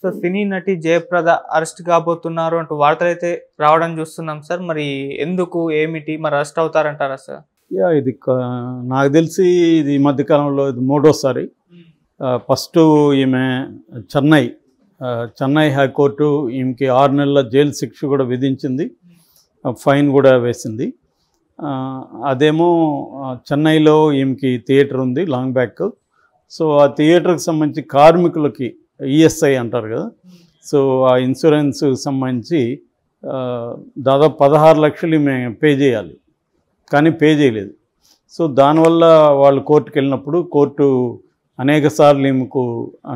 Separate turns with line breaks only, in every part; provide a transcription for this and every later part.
So సినీ నటి Jayaprada arrest కాబోతున్నారు అంటూ వార్తలైతే రావడం చూస్తున్నాం సార్. మరి ఎందుకు, ఏమిటి, మరి అరెస్ట్ అవుతారంటారా సార్?
ఇది నాకు తెలిసి ఇది ఈ మధ్యకాలంలో ఇది మూడోసారి. ఫస్ట్ ఈమె చెన్నై హైకోర్టు ఈమెకి 6 నెలల జైలు శిక్ష కూడా విధించింది, ఫైన్ కూడా వేసింది. అదేమో చెన్నైలో ఈమెకి థియేటర్ ఉంది లాంగ్ బ్యాక్. సో ఆ థియేటర్కి సంబంధించి కార్మికులకి ఈఎస్ఐ అంటారు కదా, సో ఆ ఇన్సూరెన్స్ సంబంధించి దాదాపు 16 లక్షలు ఈమె పే చేయాలి, కానీ పే చేయలేదు. సో దానివల్ల వాళ్ళు కోర్టుకు వెళ్ళినప్పుడు కోర్టు అనేక సార్లు ఈమెకు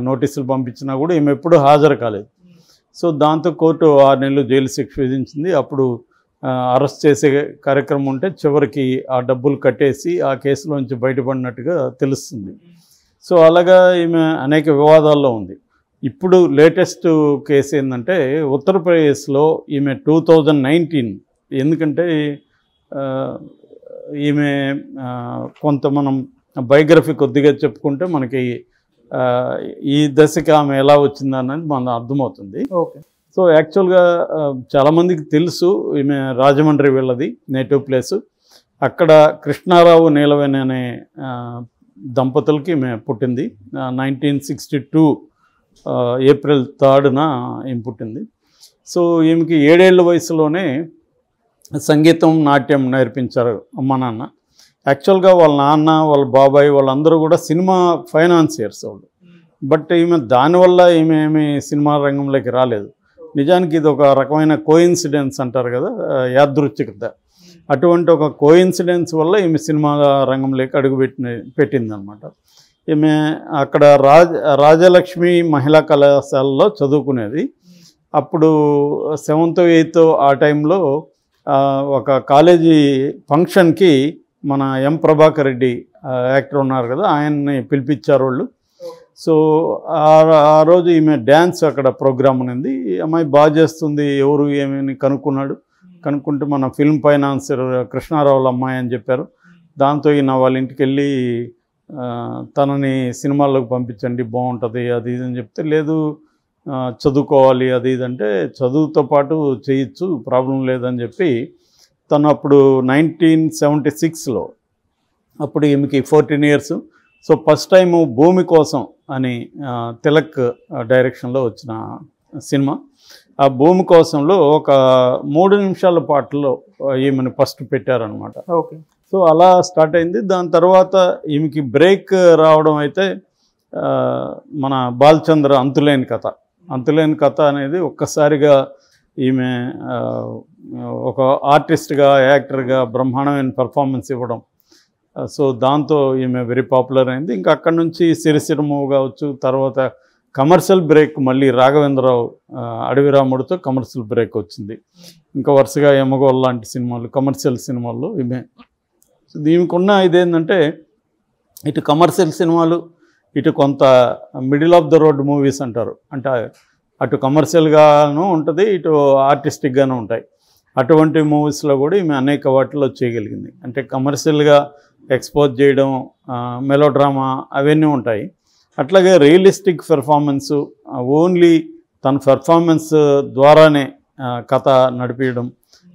నోటీసులు పంపించినా కూడా ఈమె ఎప్పుడూ హాజరు కాలేదు. సో దాంతో కోర్టు 6 నెలలు జైలు శిక్ష విధించింది. అప్పుడు అరెస్ట్ చేసే కార్యక్రమం ఉంటే చివరికి ఆ డబ్బులు కట్టేసి ఆ కేసులోంచి బయటపడినట్టుగా తెలుస్తుంది. సో అలాగా ఈమె అనేక వివాదాల్లో ఉంది. ఇప్పుడు లేటెస్ట్ కేసు ఏంటంటే ఉత్తరప్రదేశ్లో ఈమె 2019, ఎందుకంటే ఈమె కొంత మనం బయోగ్రఫీ కొద్దిగా చెప్పుకుంటే మనకి ఈ దశకి ఆమె ఎలా వచ్చిందన్నది మనకు అర్థమవుతుంది.
ఓకే.
సో యాక్చువల్గా చాలామందికి తెలుసు, ఈమె రాజమండ్రి వెళ్ళది నేటివ్ ప్లేసు. అక్కడ కృష్ణారావు నీలవేణి అనే దంపతులకి ఈమె పుట్టింది. 1962 ఏప్రిల్ 3న ఈమె పుట్టింది. సో ఈమెకి 7 ఏళ్ల వయసులోనే సంగీతం, నాట్యం నేర్పించారు అమ్మ నాన్న. యాక్చువల్గా వాళ్ళ నాన్న, వాళ్ళ బాబాయ్ వాళ్ళందరూ కూడా సినిమా ఫైనాన్సియర్స్ వాళ్ళు. బట్ ఈమె దానివల్ల ఈమె ఏమి సినిమా రంగంలోకి రాలేదు. నిజానికి ఇది ఒక రకమైన కోయిన్సిడెన్స్ అంటారు కదా, యాదృచ్ఛికత. అటువంటి ఒక కోయిన్సిడెన్స్ వల్ల ఈమె సినిమా రంగంలోకి పెట్టిందనమాట. ఈమె అక్కడ రాజలక్ష్మి మహిళా కళాశాలలో చదువుకునేది. అప్పుడు 7th 8th ఆ టైంలో ఒక కాలేజీ ఫంక్షన్కి మన ఎం ప్రభాకర్ రెడ్డి యాక్టర్ ఉన్నారు కదా, ఆయన్ని పిలిపించారు వాళ్ళు. సో ఆ రోజు ఈమె డ్యాన్స్ అక్కడ ప్రోగ్రామ్ ఉంది. అమ్మాయి బాగా చేస్తుంది, ఎవరు ఏమని కనుక్కుంటే మన ఫిల్మ్ ఫైనాన్సర్ కృష్ణారావుల అమ్మాయి అని చెప్పారు. దాంతో ఈయన వాళ్ళ ఇంటికి వెళ్ళి తనని సినిమాల్లోకి పంపించండి బాగుంటుంది అది ఇది అని చెప్తే, లేదు చదువుకోవాలి అది ఇది అంటే, చదువుతో పాటు చేయొచ్చు ప్రాబ్లం లేదని చెప్పి తను అప్పుడు 1976లో అప్పుడు ఈమెకి 14 years. సో ఫస్ట్ టైము భూమి కోసం అని తిలక్ డైరెక్షన్లో వచ్చిన సినిమా. ఆ భూమి కోసంలో ఒక 3 నిమిషాల పాటలో ఈమెను ఫస్ట్ పెట్టారనమాట.
ఓకే.
సో అలా స్టార్ట్ అయింది. దాని తర్వాత ఈమెకి బ్రేక్ రావడం అయితే మన బాలచంద్ర అంతులేని కథ అనేది ఒక్కసారిగా ఈమె ఒక ఆర్టిస్ట్గా, యాక్టర్గా బ్రహ్మాండమైన పెర్ఫార్మెన్స్ ఇవ్వడం. సో దాంతో ఈమె వెరీ పాపులర్ అయింది. ఇంకా అక్కడి నుంచి సిరిసిరము కావచ్చు, తర్వాత కమర్షియల్ బ్రేక్ మళ్ళీ రాఘవేంద్రరావు అడవిరాముడితో కమర్షియల్ బ్రేక్ వచ్చింది. ఇంకా వరుసగా యమగోళ లాంటి సినిమాలు, కమర్షియల్ సినిమాల్లో ఈమె. దీనికున్న ఇదేంటంటే ఇటు కమర్షియల్ సినిమాలు, ఇటు కొంత middle of the road movies అంటారు, అంటే అటు కమర్షియల్గాను ఉంటుంది, ఇటు ఆర్టిస్టిక్గాను ఉంటాయి. అటువంటి మూవీస్లో కూడా ఈమె అనేక వాటిలో చేయగలిగింది. అంటే కమర్షియల్గా ఎక్స్పోజ్ చేయడం, మెలో డ్రామా అవన్నీ ఉంటాయి. అట్లాగే రియలిస్టిక్ పెర్ఫార్మెన్సు, ఓన్లీ తన పెర్ఫార్మెన్స్ ద్వారానే కథ నడిపించడం,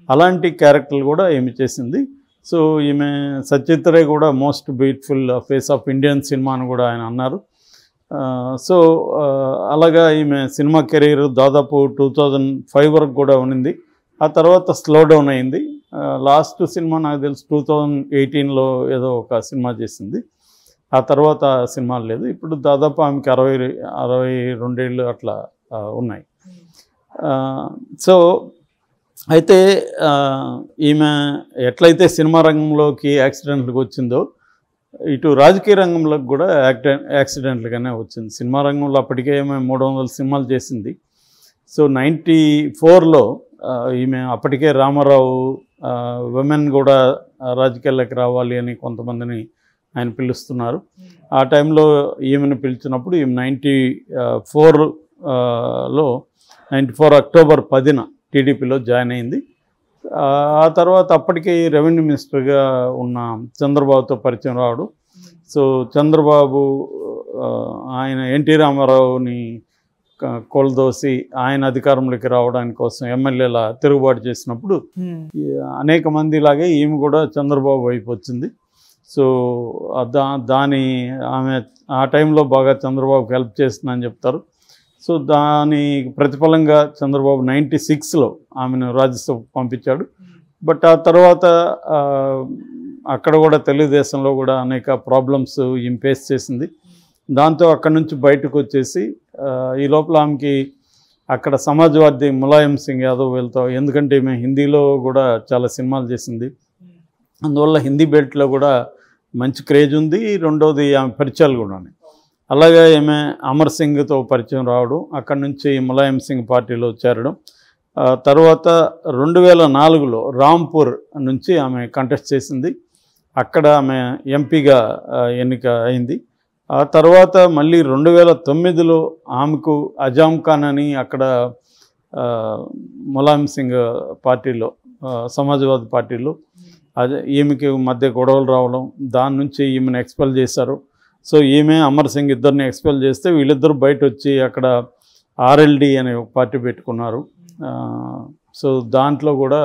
అలాంటి క్యారెక్టర్లు కూడా ఈమె చేసింది. సో ఈమె సచిత్రే కూడా most beautiful face of Indian cinema అని కూడా ఆయన అన్నారు. సో అలాగా ఈమె సినిమా కెరీర్ దాదాపు 2005 వరకు కూడా ఉన్నింది. ఆ తర్వాత స్లో డౌన్ అయింది. లాస్ట్ సినిమా నాకు తెలిసి 2018లో ఏదో ఒక సినిమా చేసింది. ఆ తర్వాత సినిమాలు లేదు. ఇప్పుడు దాదాపు ఆమెకి 62 ఏళ్ళు అట్లా ఉన్నాయి. సో అయితే ఈమె ఎట్లయితే సినిమా రంగంలోకి యాక్సిడెంట్లకు వచ్చిందో, ఇటు రాజకీయ రంగంలోకి కూడా యాక్సిడెంట్లుగానే వచ్చింది. సినిమా రంగంలో అప్పటికే ఈమె 300 సినిమాలు చేసింది. సో 94లో ఈమె అప్పటికే రామారావు విమెన్ కూడా రాజకీయాల్లోకి రావాలి అని కొంతమందిని ఆయన పిలుస్తున్నారు. ఆ టైంలో ఈమెను పిలిచినప్పుడు ఈమె 94 అక్టోబర్ 10న టీడీపీలో జాయిన్ అయింది. ఆ తర్వాత అప్పటికే రెవెన్యూ మినిస్టర్గా ఉన్న చంద్రబాబుతో పరిచయం రావడం. సో చంద్రబాబు ఆయన ఎన్టీ రామారావుని కోల్దోసి ఆయన అధికారంలోకి రావడానికి కోసం ఎమ్మెల్యేల తిరుగుబాటు చేసినప్పుడు అనేక మంది లాగే ఈమె కూడా చంద్రబాబు వైపు వచ్చింది. సో దాని ఆమె ఆ టైంలో బాగా చంద్రబాబుకి హెల్ప్ చేస్తుందని చెప్తారు. సో దాని ప్రతిఫలంగా చంద్రబాబు 96లో ఆమెను రాజ్యసభకు పంపించాడు. బట్ ఆ తర్వాత అక్కడ కూడా తెలుగుదేశంలో కూడా అనేక ప్రాబ్లమ్స్ ఈమె ఫేస్ చేసింది. దాంతో అక్కడ నుంచి బయటకు వచ్చేసి ఈ లోపల ఆమెకి అక్కడ సమాజ్వాదీ ములాయం సింగ్ యాదవ్ వెళ్తాం, ఎందుకంటే ఈమె హిందీలో కూడా చాలా సినిమాలు చేసింది, అందువల్ల హిందీ బెల్ట్లో కూడా మంచి క్రేజ్ ఉంది. రెండోది ఆమె పరిచయాలు కూడా ఉన్నాయి. అలాగే ఈమె అమర్ సింగ్తో పరిచయం రావడం, అక్కడి నుంచి ములాయం సింగ్ పార్టీలో చేరడం. తర్వాత 2004లో రాంపూర్ నుంచి ఆమె కంటెస్ట్ చేసింది, అక్కడ ఆమె ఎంపీగా ఎన్నిక అయింది. ఆ తర్వాత మళ్ళీ 2009లో ఆమెకు అజాం ఖాన్ అని అక్కడ ములాయం సింగ్ పార్టీలో సమాజ్వాదీ పార్టీలో ఈమెకి మధ్య గొడవలు రావడం, దాని నుంచి ఈమెను ఎక్స్పెల్ చేశారు. సో ఈమె అమర్ సింగ్ ఇద్దరిని ఎక్స్పెల్ చేస్తే వీళ్ళిద్దరు బయట వచ్చి అక్కడ ఆర్ఎల్డి అనే ఒక పార్టీ పెట్టుకున్నారు. సో దాంట్లో కూడా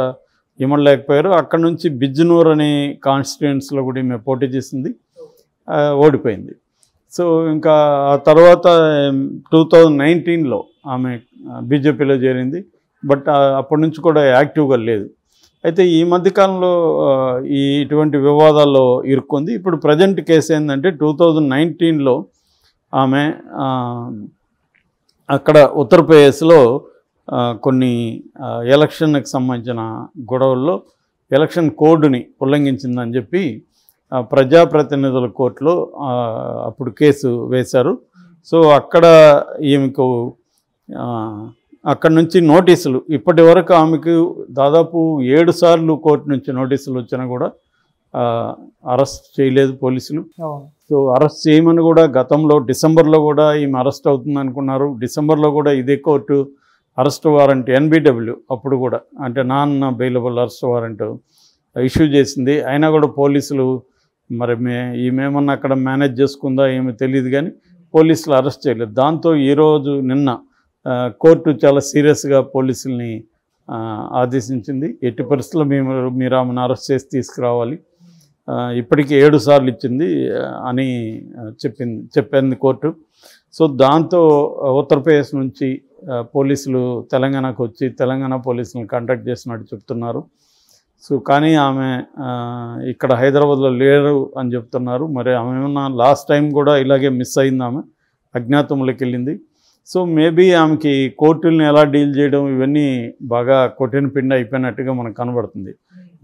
ఇమ్మడలేకపోయారు. అక్కడ నుంచి బిజ్నూర్ అనే కాన్స్టిట్యుయెన్సీలో కూడా ఈమె పోటీ చేసింది, ఓడిపోయింది. సో ఇంకా ఆ తర్వాత 2019లో ఆమె బీజేపీలో చేరింది. బట్ అప్పటి నుంచి కూడా యాక్టివ్గా లేదు. అయితే ఈ మధ్యకాలంలో ఇటువంటి వివాదాల్లో ఇరుక్కుంది. ఇప్పుడు ప్రజెంట్ కేసు ఏంటంటే 2019లో ఆమె అక్కడ ఉత్తరప్రదేశ్లో కొన్ని ఎలక్షన్కి సంబంధించిన గొడవల్లో ఎలక్షన్ కోడ్ని ఉల్లంఘించిందని చెప్పి ప్రజాప్రతినిధుల కోర్టులో అప్పుడు కేసు వేశారు. సో అక్కడ ఈమెకు అక్కడి నుంచి నోటీసులు, ఇప్పటి వరకు ఆమెకు దాదాపు 7 సార్లు కోర్టు నుంచి నోటీసులు వచ్చినా కూడా అరెస్ట్ చేయలేదు పోలీసులు. సో అరెస్ట్ చేయమని కూడా గతంలో డిసెంబర్లో కూడా ఈమె అరెస్ట్ అవుతుంది అనుకున్నారు. డిసెంబర్లో కూడా ఇదే కోర్టు అరెస్ట్ వారెంట్ NBW అప్పుడు కూడా అంటే non bailable arrest warrant issue చేసింది. అయినా కూడా పోలీసులు మరి ఈమెమన్నా అక్కడ మేనేజ్ చేసుకుందా ఏమో తెలియదు, కానీ పోలీసులు అరెస్ట్ చేయలేదు. దాంతో ఈరోజు నిన్న కోర్టు చాలా సీరియస్గా పోలీసుల్ని ఆదేశించింది, ఎట్టి పరిస్థితుల్లో మీరు ఆమెను అరెస్ట్ చేసి తీసుకురావాలి, ఇప్పటికీ 7 సార్లు ఇచ్చింది అని చెప్పింది కోర్టు. సో దాంతో ఉత్తరప్రదేశ్ నుంచి పోలీసులు తెలంగాణకు వచ్చి తెలంగాణ పోలీసులను కాంటాక్ట్ చేసినట్టు చెప్తున్నారు. సో కానీ ఆమె ఇక్కడ హైదరాబాద్లో లేరు అని చెప్తున్నారు. మరి ఆమె ఏమన్నా లాస్ట్ టైం కూడా ఇలాగే మిస్ అయింది, ఆమె అజ్ఞాతంలోకి వెళ్ళింది. సో మేబీ ఆమెకి కోర్టుల్ని ఎలా డీల్ చేయడం ఇవన్నీ బాగా కొట్టిన పిండి అయిపోయినట్టుగా మనకు కనబడుతుంది.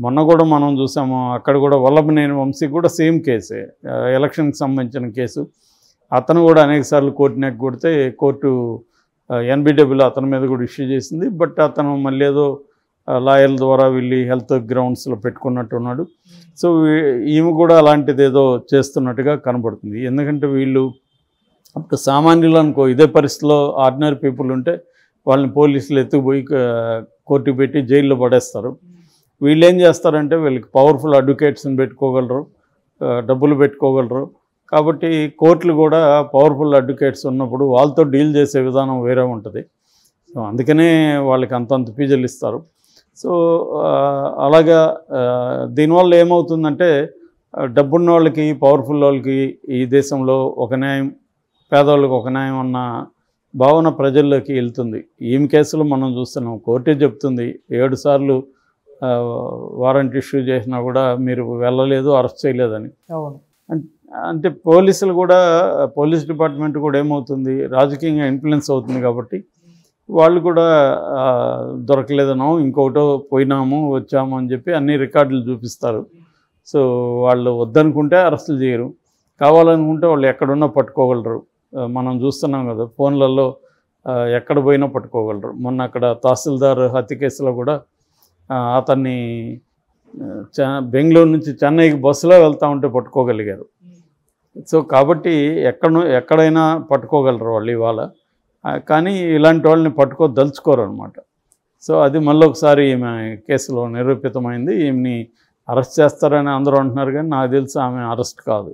మొన్న కూడా మనం చూసాము, అక్కడ కూడా వల్లభనేని వంశీ కూడా సేమ్ కేసే, ఎలక్షన్కి సంబంధించిన కేసు. అతను కూడా అనేకసార్లు కోర్టు నెక్ కొడితే కోర్టు NBWలో అతని మీద కూడా ఇష్యూ చేసింది. బట్ అతను మళ్ళీ ఏదో లాయర్ల ద్వారా వెళ్ళి హెల్త్ గ్రౌండ్స్లో పెట్టుకున్నట్టున్నాడు. సో ఈమె కూడా అలాంటిది ఏదో చేస్తున్నట్టుగా కనబడుతుంది. ఎందుకంటే వీళ్ళు అప్పుడు సామాన్యులు అనుకో, ఇదే పరిస్థితిలో ఆర్డినరీ పీపుల్ ఉంటే వాళ్ళని పోలీసులు ఎత్తుకుపోయి కోర్టుకు పెట్టి జైల్లో పడేస్తారు. వీళ్ళు ఏం చేస్తారంటే వీళ్ళకి పవర్ఫుల్ అడ్వకేట్స్ని పెట్టుకోగలరు, డబ్బులు పెట్టుకోగలరు. కాబట్టి కోర్టులు కూడా పవర్ఫుల్ అడ్వకేట్స్ ఉన్నప్పుడు వాళ్ళతో డీల్ చేసే విధానం వేరే ఉంటుంది. సో అందుకనే వాళ్ళకి అంతంత ఫీజులు ఇస్తారు. సో అలాగా దీనివల్ల ఏమవుతుందంటే డబ్బున్న వాళ్ళకి, పవర్ఫుల్ వాళ్ళకి ఈ దేశంలో ఒక న్యాయం, పేదవాళ్ళకి ఒక న్యాయం అన్న భావన ప్రజల్లోకి వెళ్తుంది. ఈమె కేసులో మనం చూస్తున్నాం, కోర్టే చెప్తుంది 7 సార్లు వారెంట్ ఇష్యూ చేసినా కూడా మీరు వెళ్ళలేదు, అరెస్ట్ చేయలేదని. అంటే పోలీసులు కూడా, పోలీస్ డిపార్ట్మెంట్ కూడా ఏమవుతుంది, రాజకీయంగా ఇన్ఫ్లుయెన్స్ అవుతుంది కాబట్టి వాళ్ళు కూడా దొరకలేదనో ఇంకొకటో పోయినాము వచ్చాము అని చెప్పి అన్ని రికార్డులు చూపిస్తారు. సో వాళ్ళు వద్దనుకుంటే అరెస్టులు చేయరు, కావాలనుకుంటే వాళ్ళు ఎక్కడున్నా పట్టుకోగలరు. మనం చూస్తున్నాం కదా ఫోన్లలో ఎక్కడ పోయినా పట్టుకోగలరు. మొన్న అక్కడ తహసీల్దార్ హత్య కేసులో కూడా అతన్ని బెంగళూరు నుంచి చెన్నైకి బస్సులో వెళ్తూ ఉంటే పట్టుకోగలిగారు. సో కాబట్టి ఎక్కడైనా పట్టుకోగలరు వాళ్ళు ఇవాళ, కానీ ఇలాంటి వాళ్ళని పట్టుకోదలుచుకోరు అనమాట. సో అది మళ్ళీ ఒకసారి ఈమె కేసులో నిరూపితమైంది. ఈమెని అరెస్ట్ చేస్తారని అందరూ అంటున్నారు, కానీ నాకు తెలిసి ఆమె అరెస్ట్ కాదు.